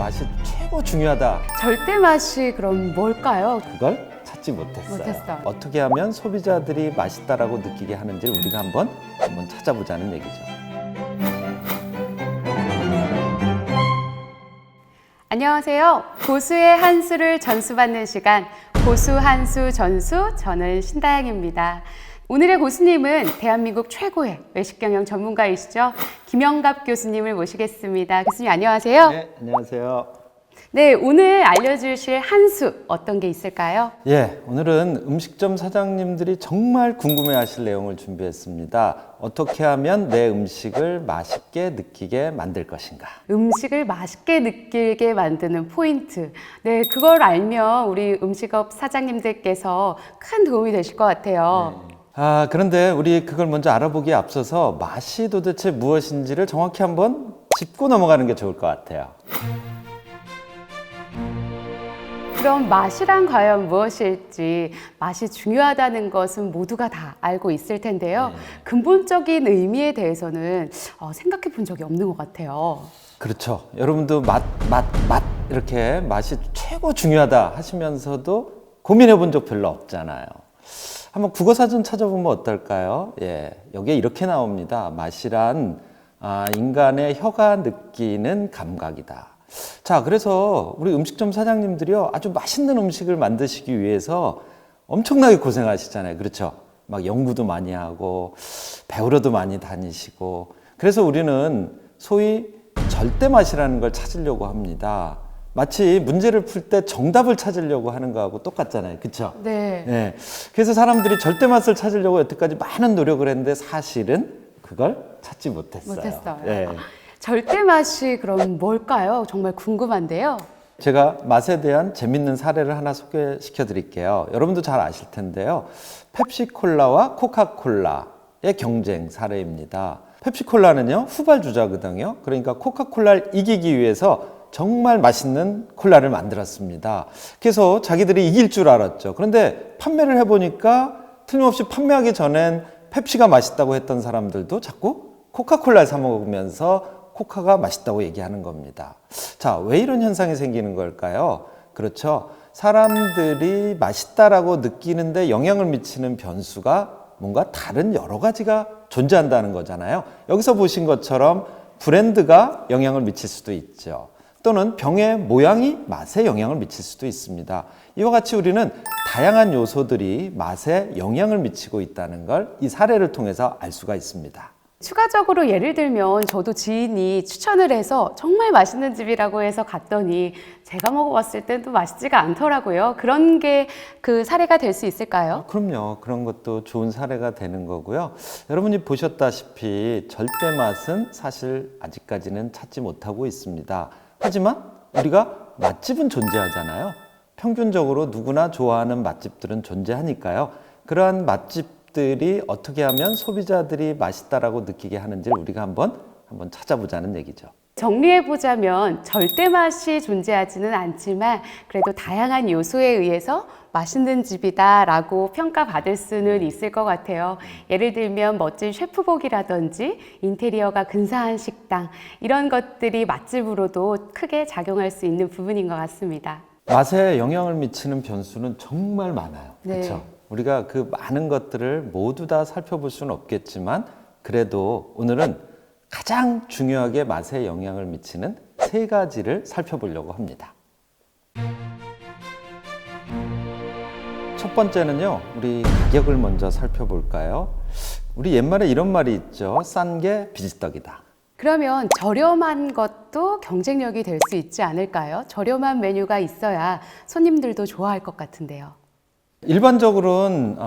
맛이 최고 중요하다. 절대 맛이 그럼 뭘까요? 그걸 찾지 못했어요. 못했어요. 어떻게 하면 소비자들이 맛있다라고 느끼게 하는지를 우리가 한번 찾아보자는 얘기죠. 안녕하세요. 고수의 한수를 전수받는 시간, 고수 한수 전수, 저는 신다영입니다. 오늘의 고수님은 대한민국 최고의 외식 경영 전문가이시죠. 김영갑 교수님을 모시겠습니다. 교수님 안녕하세요. 네, 안녕하세요. 네, 오늘 알려주실 한수 어떤 게 있을까요? 예, 오늘은 음식점 사장님들이 정말 궁금해하실 내용을 준비했습니다. 어떻게 하면 내 음식을 맛있게 느끼게 만들 것인가? 음식을 맛있게 느끼게 만드는 포인트. 네, 그걸 알면 우리 음식업 사장님들께서 큰 도움이 되실 것 같아요. 그런데 우리 그걸 먼저 알아보기에 앞서서 맛이 도대체 무엇인지를 정확히 한번 짚고 넘어가는 게 좋을 것 같아요. 그럼 맛이란 과연 무엇일지, 맛이 중요하다는 것은 모두가 다 알고 있을 텐데요. 근본적인 의미에 대해서는 생각해 본 적이 없는 것 같아요. 그렇죠. 여러분도 맛 이렇게 맛이 최고 중요하다 하시면서도 고민해 본 적 별로 없잖아요. 한번 국어사전 찾아보면 어떨까요? 예, 여기에 이렇게 나옵니다. 맛이란 인간의 혀가 느끼는 감각이다. 자, 그래서 우리 음식점 사장님들이요, 아주 맛있는 음식을 만드시기 위해서 엄청나게 고생하시잖아요. 그렇죠? 막 연구도 많이 하고 배우러도 많이 다니시고, 그래서 우리는 소위 절대 맛이라는 걸 찾으려고 합니다. 마치 문제를 풀 때 정답을 찾으려고 하는 거하고 똑같잖아요. 그렇죠? 네. 네. 그래서 사람들이 절대 맛을 찾으려고 여태까지 많은 노력을 했는데 사실은 그걸 찾지 못했어요. 네. 절대 맛이 그럼 뭘까요? 정말 궁금한데요. 제가 맛에 대한 재밌는 사례를 하나 소개시켜 드릴게요. 여러분도 잘 아실 텐데요. 펩시콜라와 코카콜라의 경쟁 사례입니다. 펩시콜라는요, 후발주자거든요. 그러니까 코카콜라를 이기기 위해서 정말 맛있는 콜라를 만들었습니다. 그래서 자기들이 이길 줄 알았죠. 그런데 판매를 해보니까 틀림없이 판매하기 전엔 펩시가 맛있다고 했던 사람들도 자꾸 코카콜라를 사 먹으면서 코카가 맛있다고 얘기하는 겁니다. 자, 왜 이런 현상이 생기는 걸까요? 그렇죠. 사람들이 맛있다라고 느끼는데 영향을 미치는 변수가 뭔가 다른 여러 가지가 존재한다는 거잖아요. 여기서 보신 것처럼 브랜드가 영향을 미칠 수도 있죠. 또는 병의 모양이 맛에 영향을 미칠 수도 있습니다. 이와 같이 우리는 다양한 요소들이 맛에 영향을 미치고 있다는 걸 이 사례를 통해서 알 수가 있습니다. 추가적으로 예를 들면 저도 지인이 추천을 해서 정말 맛있는 집이라고 해서 갔더니 제가 먹어봤을 땐 또 맛있지가 않더라고요. 그런 게 그 사례가 될 수 있을까요? 그럼요. 그런 것도 좋은 사례가 되는 거고요. 여러분이 보셨다시피 절대 맛은 사실 아직까지는 찾지 못하고 있습니다. 하지만 우리가 맛집은 존재하잖아요. 평균적으로 누구나 좋아하는 맛집들은 존재하니까요. 그러한 맛집들이 어떻게 하면 소비자들이 맛있다라고 느끼게 하는지를 우리가 한번 찾아보자는 얘기죠. 정리해보자면 절대 맛이 존재하지는 않지만 그래도 다양한 요소에 의해서 맛있는 집이다라고 평가받을 수는 있을 것 같아요. 예를 들면 멋진 셰프복이라든지 인테리어가 근사한 식당, 이런 것들이 맛집으로도 크게 작용할 수 있는 부분인 것 같습니다. 맛에 영향을 미치는 변수는 정말 많아요. 네. 그렇죠? 우리가 그 많은 것들을 모두 다 살펴볼 수는 없겠지만 그래도 오늘은 가장 중요하게 맛에 영향을 미치는 세 가지를 살펴보려고 합니다. 첫 번째는요, 우리 가격을 먼저 살펴볼까요? 우리 옛말에 이런 말이 있죠. 싼 게 비지떡이다. 그러면 저렴한 것도 경쟁력이 될 수 있지 않을까요? 저렴한 메뉴가 있어야 손님들도 좋아할 것 같은데요. 일반적으로는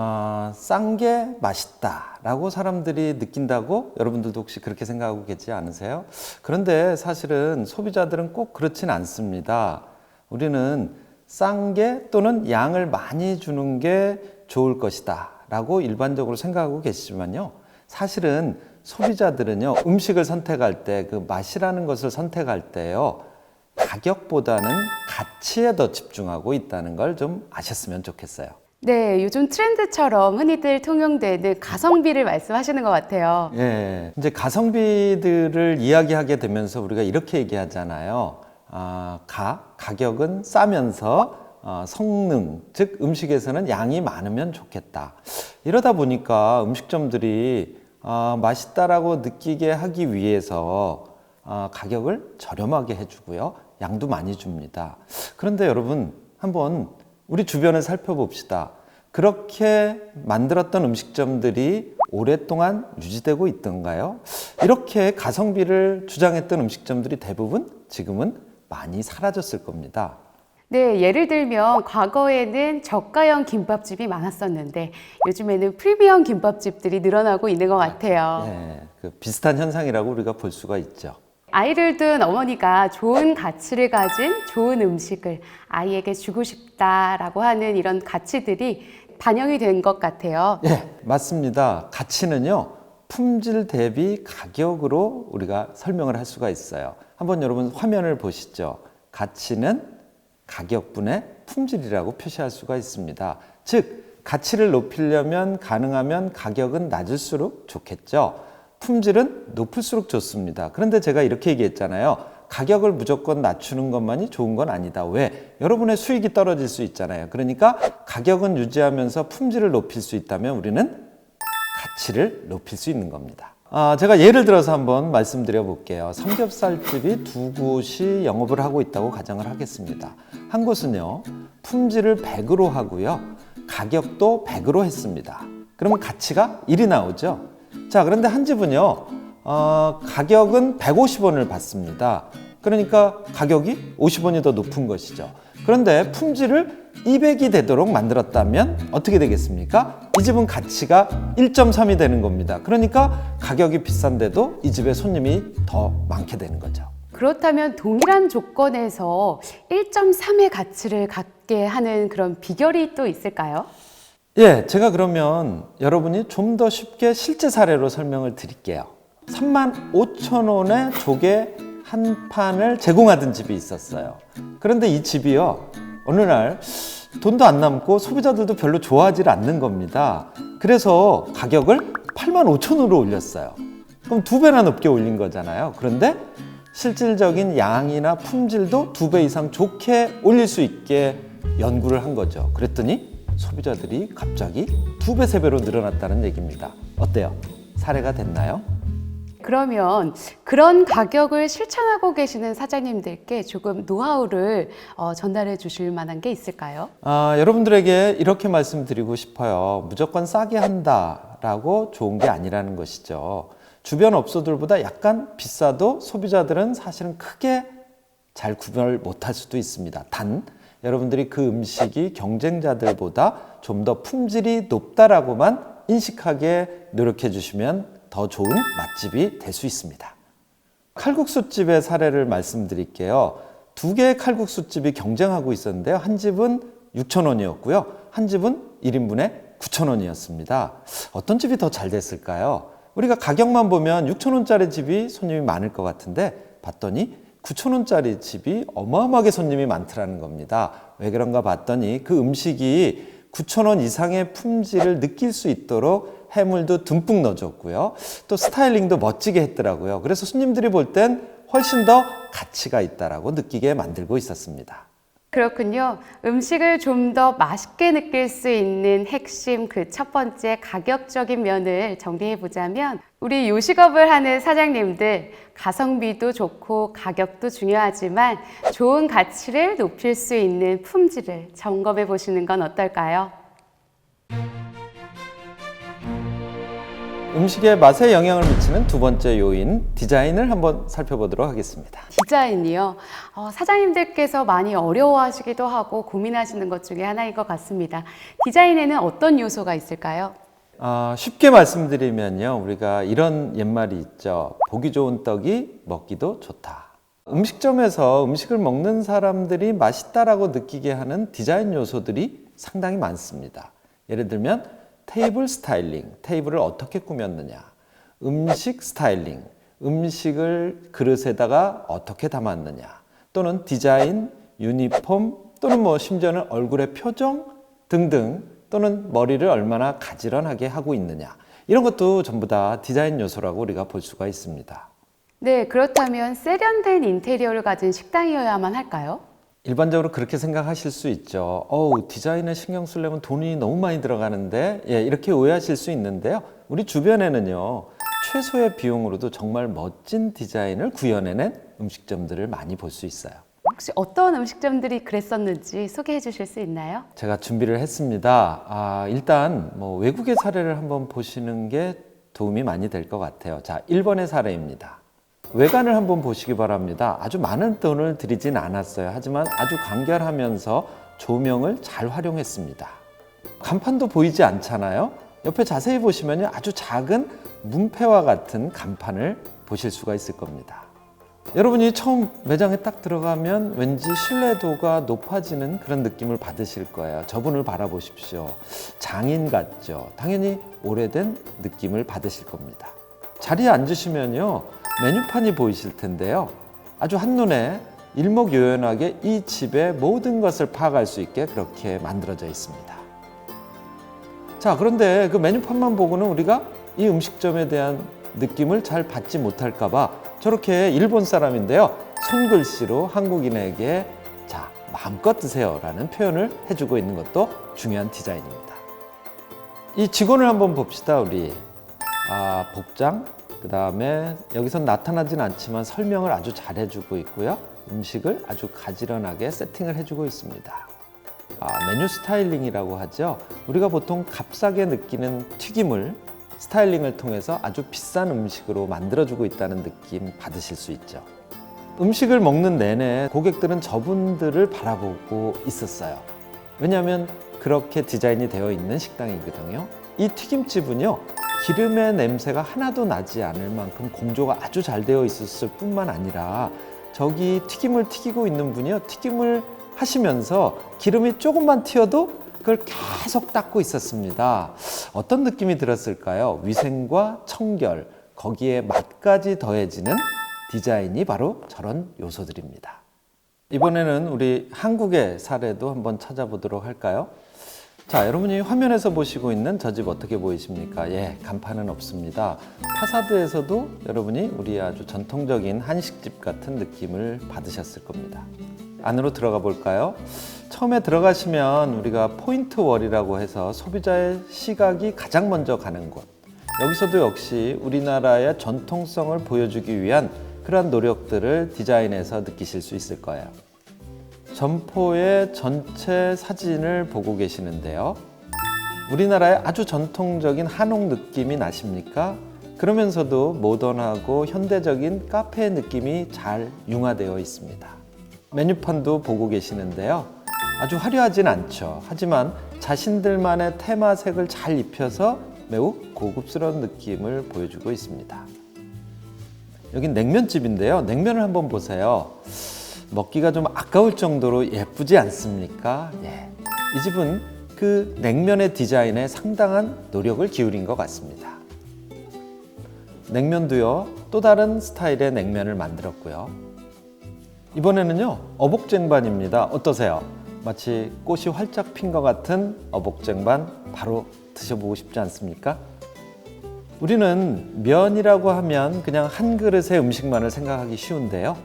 싼 게 맛있다라고 사람들이 느낀다고 여러분들도 혹시 그렇게 생각하고 계시지 않으세요? 그런데 사실은 소비자들은 꼭 그렇진 않습니다. 우리는 싼 게 또는 양을 많이 주는 게 좋을 것이다 라고 일반적으로 생각하고 계시지만요, 사실은 소비자들은요, 음식을 선택할 때 그 맛이라는 것을 선택할 때요, 가격보다는 가치에 더 집중하고 있다는 걸 좀 아셨으면 좋겠어요. 네, 요즘 트렌드처럼 흔히들 통용되는 가성비를 말씀하시는 것 같아요. 예, 이제 가성비들을 이야기하게 되면서 우리가 이렇게 얘기하잖아요. 가격은 싸면서 성능, 즉 음식에서는 양이 많으면 좋겠다. 이러다 보니까 음식점들이 맛있다라고 느끼게 하기 위해서 가격을 저렴하게 해주고요. 양도 많이 줍니다. 그런데 여러분, 한번 우리 주변을 살펴봅시다. 그렇게 만들었던 음식점들이 오랫동안 유지되고 있던가요? 이렇게 가성비를 주장했던 음식점들이 대부분 지금은 많이 사라졌을 겁니다. 네, 예를 들면 과거에는 저가형 김밥집이 많았었는데 요즘에는 프리미엄 김밥집들이 늘어나고 있는 것 같아요. 네, 그 비슷한 현상이라고 우리가 볼 수가 있죠. 아이를 둔 어머니가 좋은 가치를 가진 좋은 음식을 아이에게 주고 싶다라고 하는 이런 가치들이 반영이 된 것 같아요. 예, 맞습니다. 가치는요, 품질 대비 가격으로 우리가 설명을 할 수가 있어요. 한번 여러분 화면을 보시죠. 가치는 가격분의 품질이라고 표시할 수가 있습니다. 즉, 가치를 높이려면 가능하면 가격은 낮을수록 좋겠죠. 품질은 높을수록 좋습니다. 그런데 제가 이렇게 얘기했잖아요. 가격을 무조건 낮추는 것만이 좋은 건 아니다. 왜? 여러분의 수익이 떨어질 수 있잖아요. 그러니까 가격은 유지하면서 품질을 높일 수 있다면 우리는 가치를 높일 수 있는 겁니다. 제가 예를 들어서 한번 말씀드려 볼게요. 삼겹살집이 두 곳이 영업을 하고 있다고 가정을 하겠습니다. 한 곳은요, 품질을 100으로 하고요, 가격도 100으로 했습니다. 그러면 가치가 1이 나오죠. 자, 그런데 한 집은요, 가격은 150원을 받습니다. 그러니까 가격이 50원이 더 높은 것이죠. 그런데 품질을 200이 되도록 만들었다면 어떻게 되겠습니까? 이 집은 가치가 1.3이 되는 겁니다. 그러니까 가격이 비싼데도 이 집에 손님이 더 많게 되는 거죠. 그렇다면 동일한 조건에서 1.3의 가치를 갖게 하는 그런 비결이 또 있을까요? 예, 제가 그러면 여러분이 좀 더 쉽게 실제 사례로 설명을 드릴게요. 35,000원에 조개 한 판을 제공하던 집이 있었어요. 그런데 이 집이요, 어느 날 돈도 안 남고 소비자들도 별로 좋아하지 않는 겁니다. 그래서 가격을 85,000원으로 올렸어요. 그럼 2배나 높게 올린 거잖아요. 그런데 실질적인 양이나 품질도 2배 이상 좋게 올릴 수 있게 연구를 한 거죠. 그랬더니 소비자들이 갑자기 2배, 3배로 늘어났다는 얘기입니다. 어때요? 사례가 됐나요? 그러면 그런 가격을 실천하고 계시는 사장님들께 조금 노하우를 전달해 주실 만한 게 있을까요? 여러분들에게 이렇게 말씀드리고 싶어요. 무조건 싸게 한다라고 좋은 게 아니라는 것이죠. 주변 업소들보다 약간 비싸도 소비자들은 사실은 크게 잘 구별을 못할 수도 있습니다. 단 여러분들이 그 음식이 경쟁자들보다 좀 더 품질이 높다라고만 인식하게 노력해 주시면 더 좋은 맛집이 될 수 있습니다. 칼국수집의 사례를 말씀드릴게요. 2개의 칼국수집이 경쟁하고 있었는데요. 한 집은 6,000원이었고요. 한 집은 1인분에 9,000원이었습니다. 어떤 집이 더 잘 됐을까요? 우리가 가격만 보면 6,000원짜리 집이 손님이 많을 것 같은데 봤더니 9,000원짜리 집이 어마어마하게 손님이 많더라는 겁니다. 왜 그런가 봤더니 그 음식이 9,000원 이상의 품질을 느낄 수 있도록 해물도 듬뿍 넣어줬고요. 또 스타일링도 멋지게 했더라고요. 그래서 손님들이 볼 땐 훨씬 더 가치가 있다라고 느끼게 만들고 있었습니다. 그렇군요. 음식을 좀 더 맛있게 느낄 수 있는 핵심 그 첫 번째 가격적인 면을 정리해 보자면 우리 요식업을 하는 사장님들 가성비도 좋고 가격도 중요하지만 좋은 가치를 높일 수 있는 품질을 점검해 보시는 건 어떨까요? 음식의 맛에 영향을 미치는 두 번째 요인, 디자인을 한번 살펴보도록 하겠습니다. 디자인이요. 사장님들께서 많이 어려워하시기도 하고 고민하시는 것 중에 하나인 것 같습니다. 디자인에는 어떤 요소가 있을까요? 쉽게 말씀드리면요, 우리가 이런 옛말이 있죠. 보기 좋은 떡이 먹기도 좋다. 음식점에서 음식을 먹는 사람들이 맛있다라고 느끼게 하는 디자인 요소들이 상당히 많습니다. 예를 들면 테이블 스타일링, 테이블을 어떻게 꾸몄느냐. 음식 스타일링, 음식을 그릇에다가 어떻게 담았느냐. 또는 디자인, 유니폼, 또는 심지어는 얼굴의 표정 등등, 또는 머리를 얼마나 가지런하게 하고 있느냐. 이런 것도 전부 다 디자인 요소라고 우리가 볼 수가 있습니다. 네, 그렇다면 세련된 인테리어를 가진 식당이어야만 할까요? 일반적으로 그렇게 생각하실 수 있죠. 디자인에 신경 쓰려면 돈이 너무 많이 들어가는데, 이렇게 오해하실 수 있는데요. 우리 주변에는요, 최소의 비용으로도 정말 멋진 디자인을 구현해낸 음식점들을 많이 볼 수 있어요. 혹시 어떤 음식점들이 그랬었는지 소개해 주실 수 있나요? 제가 준비를 했습니다. 일단 외국의 사례를 한번 보시는 게 도움이 많이 될 것 같아요. 자, 1번의 사례입니다. 외관을 한번 보시기 바랍니다. 아주 많은 돈을 들이진 않았어요. 하지만 아주 간결하면서 조명을 잘 활용했습니다. 간판도 보이지 않잖아요. 옆에 자세히 보시면 아주 작은 문패와 같은 간판을 보실 수가 있을 겁니다. 여러분이 처음 매장에 딱 들어가면 왠지 신뢰도가 높아지는 그런 느낌을 받으실 거예요. 저분을 바라보십시오. 장인 같죠? 당연히 오래된 느낌을 받으실 겁니다. 자리에 앉으시면요, 메뉴판이 보이실 텐데요. 아주 한눈에 일목요연하게 이 집의 모든 것을 파악할 수 있게 그렇게 만들어져 있습니다. 자, 그런데 그 메뉴판만 보고는 우리가 이 음식점에 대한 느낌을 잘 받지 못할까 봐 저렇게 일본 사람인데요, 손글씨로 한국인에게 자, 마음껏 드세요 라는 표현을 해주고 있는 것도 중요한 디자인입니다. 이 직원을 한번 봅시다. 우리 복장, 그 다음에 여기선 나타나진 않지만 설명을 아주 잘 해주고 있고요, 음식을 아주 가지런하게 세팅을 해주고 있습니다. 메뉴 스타일링이라고 하죠. 우리가 보통 값싸게 느끼는 튀김을 스타일링을 통해서 아주 비싼 음식으로 만들어주고 있다는 느낌 받으실 수 있죠. 음식을 먹는 내내 고객들은 저분들을 바라보고 있었어요. 왜냐하면 그렇게 디자인이 되어 있는 식당이거든요. 이 튀김집은요, 기름의 냄새가 하나도 나지 않을 만큼 공조가 아주 잘 되어 있었을 뿐만 아니라 저기 튀김을 튀기고 있는 분이요, 튀김을 하시면서 기름이 조금만 튀어도 그걸 계속 닦고 있었습니다. 어떤 느낌이 들었을까요? 위생과 청결, 거기에 맛까지 더해지는 디자인이 바로 저런 요소들입니다. 이번에는 우리 한국의 사례도 한번 찾아보도록 할까요? 자, 여러분이 화면에서 보시고 있는 저 집 어떻게 보이십니까? 간판은 없습니다. 파사드에서도 여러분이 우리 아주 전통적인 한식집 같은 느낌을 받으셨을 겁니다. 안으로 들어가 볼까요? 처음에 들어가시면 우리가 포인트월이라고 해서 소비자의 시각이 가장 먼저 가는 곳, 여기서도 역시 우리나라의 전통성을 보여주기 위한 그러한 노력들을 디자인해서 느끼실 수 있을 거예요. 점포의 전체 사진을 보고 계시는데요, 우리나라의 아주 전통적인 한옥 느낌이 나십니까? 그러면서도 모던하고 현대적인 카페 느낌이 잘 융화되어 있습니다. 메뉴판도 보고 계시는데요, 아주 화려하진 않죠. 하지만 자신들만의 테마색을 잘 입혀서 매우 고급스러운 느낌을 보여주고 있습니다. 여긴 냉면집인데요, 냉면을 한번 보세요. 먹기가 좀 아까울 정도로 예쁘지 않습니까? 이 집은 그 냉면의 디자인에 상당한 노력을 기울인 것 같습니다. 냉면도요, 또 다른 스타일의 냉면을 만들었고요. 이번에는요, 어복쟁반입니다. 어떠세요? 마치 꽃이 활짝 핀 것 같은 어복쟁반 바로 드셔보고 싶지 않습니까? 우리는 면이라고 하면 그냥 한 그릇의 음식만을 생각하기 쉬운데요.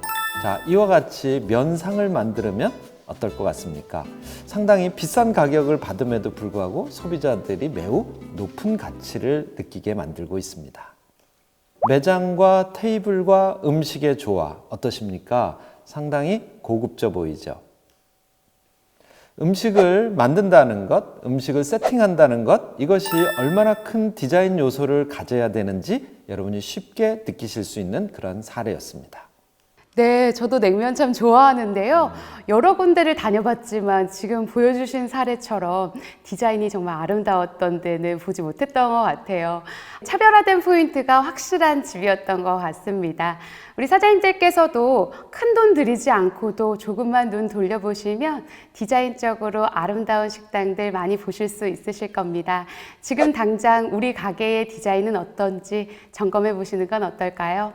자, 이와 같이 면상을 만들면 어떨 것 같습니까? 상당히 비싼 가격을 받음에도 불구하고 소비자들이 매우 높은 가치를 느끼게 만들고 있습니다. 매장과 테이블과 음식의 조화 어떠십니까? 상당히 고급져 보이죠? 음식을 만든다는 것, 음식을 세팅한다는 것, 이것이 얼마나 큰 디자인 요소를 가져야 되는지 여러분이 쉽게 느끼실 수 있는 그런 사례였습니다. 네, 저도 냉면 참 좋아하는데요. 여러 군데를 다녀봤지만 지금 보여주신 사례처럼 디자인이 정말 아름다웠던 데는 보지 못했던 것 같아요. 차별화된 포인트가 확실한 집이었던 것 같습니다. 우리 사장님들께서도 큰 돈 들이지 않고도 조금만 눈 돌려보시면 디자인적으로 아름다운 식당들 많이 보실 수 있으실 겁니다. 지금 당장 우리 가게의 디자인은 어떤지 점검해 보시는 건 어떨까요?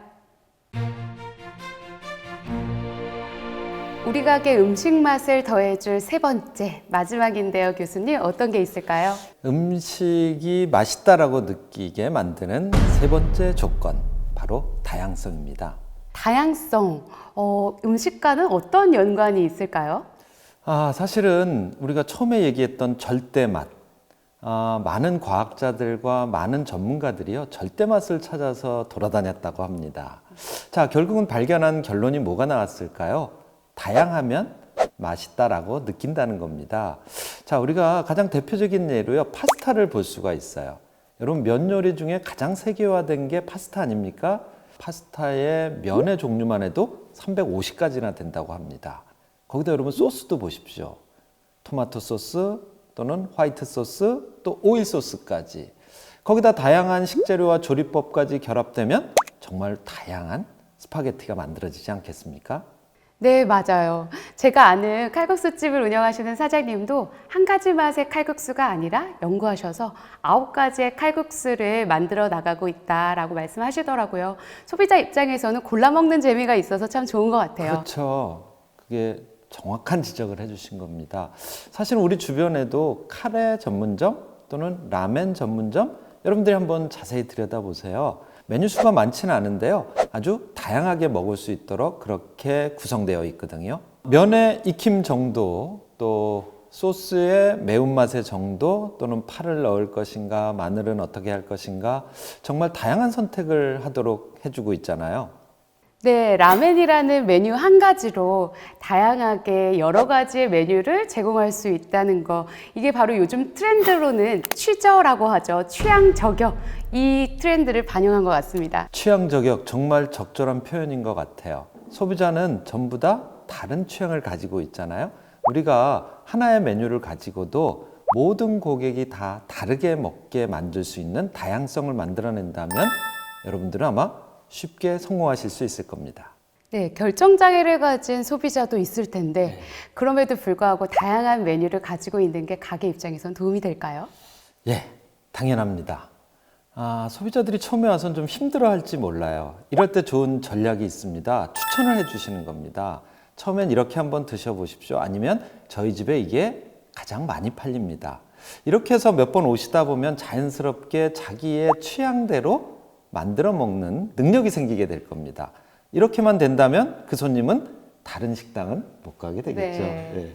우리 가게 음식 맛을 더해줄 세 번째, 마지막인데요, 교수님. 어떤 게 있을까요? 음식이 맛있다라고 느끼게 만드는 세 번째 조건, 바로 다양성입니다. 다양성, 음식과는 어떤 연관이 있을까요? 사실은 우리가 처음에 얘기했던 절대맛, 많은 과학자들과 많은 전문가들이요, 절대맛을 찾아서 돌아다녔다고 합니다. 자, 결국은 발견한 결론이 뭐가 나왔을까요? 다양하면 맛있다라고 느낀다는 겁니다. 자, 우리가 가장 대표적인 예로요, 파스타를 볼 수가 있어요. 여러분, 면 요리 중에 가장 세계화된 게 파스타 아닙니까? 파스타의 면의 종류만 해도 350가지나 된다고 합니다. 거기다 여러분 소스도 보십시오. 토마토 소스 또는 화이트 소스 또 오일 소스까지. 거기다 다양한 식재료와 조리법까지 결합되면 정말 다양한 스파게티가 만들어지지 않겠습니까? 네, 맞아요. 제가 아는 칼국수집을 운영하시는 사장님도 한 가지 맛의 칼국수가 아니라 연구하셔서 9가지의 칼국수를 만들어 나가고 있다라고 말씀하시더라고요. 소비자 입장에서는 골라 먹는 재미가 있어서 참 좋은 것 같아요. 그렇죠. 그게 정확한 지적을 해주신 겁니다. 사실 우리 주변에도 카레 전문점 또는 라멘 전문점 여러분들이 한번 자세히 들여다보세요. 메뉴 수가 많지는 않은데요. 아주 다양하게 먹을 수 있도록 그렇게 구성되어 있거든요. 면의 익힘 정도, 또 소스의 매운맛의 정도, 또는 파를 넣을 것인가, 마늘은 어떻게 할 것인가, 정말 다양한 선택을 하도록 해주고 있잖아요. 네, 라멘이라는 메뉴 한 가지로 다양하게 여러 가지의 메뉴를 제공할 수 있다는 거. 이게 바로 요즘 트렌드로는 취저라고 하죠. 취향 저격. 이 트렌드를 반영한 것 같습니다. 취향 저격, 정말 적절한 표현인 것 같아요. 소비자는 전부 다 다른 취향을 가지고 있잖아요. 우리가 하나의 메뉴를 가지고도 모든 고객이 다 다르게 먹게 만들 수 있는 다양성을 만들어낸다면 여러분들은 아마 쉽게 성공하실 수 있을 겁니다. 네, 결정장애를 가진 소비자도 있을 텐데 그럼에도 불구하고 다양한 메뉴를 가지고 있는 게 가게 입장에선 도움이 될까요? 예, 당연합니다. 소비자들이 처음에 와서는 좀 힘들어할지 몰라요. 이럴 때 좋은 전략이 있습니다. 추천을 해주시는 겁니다. 처음엔 이렇게 한번 드셔보십시오. 아니면 저희 집에 이게 가장 많이 팔립니다. 이렇게 해서 몇 번 오시다 보면 자연스럽게 자기의 취향대로 만들어 먹는 능력이 생기게 될 겁니다. 이렇게만 된다면 그 손님은 다른 식당은 못 가게 되겠죠. 네. 예.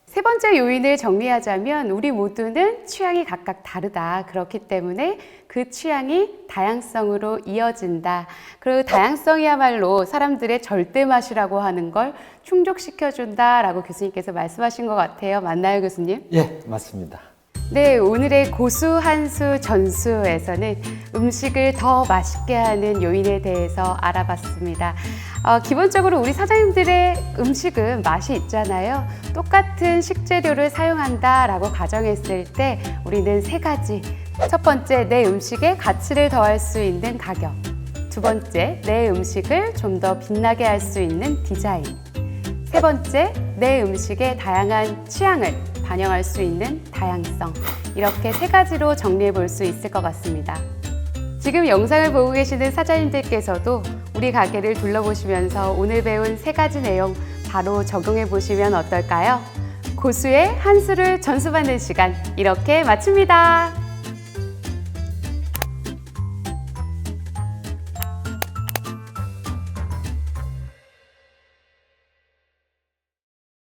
세 번째 요인을 정리하자면 우리 모두는 취향이 각각 다르다. 그렇기 때문에 그 취향이 다양성으로 이어진다. 그리고 다양성이야말로 사람들의 절대 맛이라고 하는 걸 충족시켜준다라고 교수님께서 말씀하신 것 같아요. 맞나요, 교수님? 예, 맞습니다. 네, 오늘의 고수 한수 전수에서는 음식을 더 맛있게 하는 요인에 대해서 알아봤습니다. 기본적으로 우리 사장님들의 음식은 맛이 있잖아요. 똑같은 식재료를 사용한다라고 가정했을 때 우리는 세 가지. 첫 번째, 내 음식에 가치를 더할 수 있는 가격. 두 번째, 내 음식을 좀 더 빛나게 할 수 있는 디자인. 세 번째, 내 음식의 다양한 취향을 반영할 수 있는 다양성. 이렇게 세 가지로 정리해 볼 수 있을 것 같습니다. 지금 영상을 보고 계시는 사장님들께서도 우리 가게를 둘러보시면서 오늘 배운 세 가지 내용 바로 적용해 보시면 어떨까요? 고수의 한 수를 전수받는 시간 이렇게 마칩니다.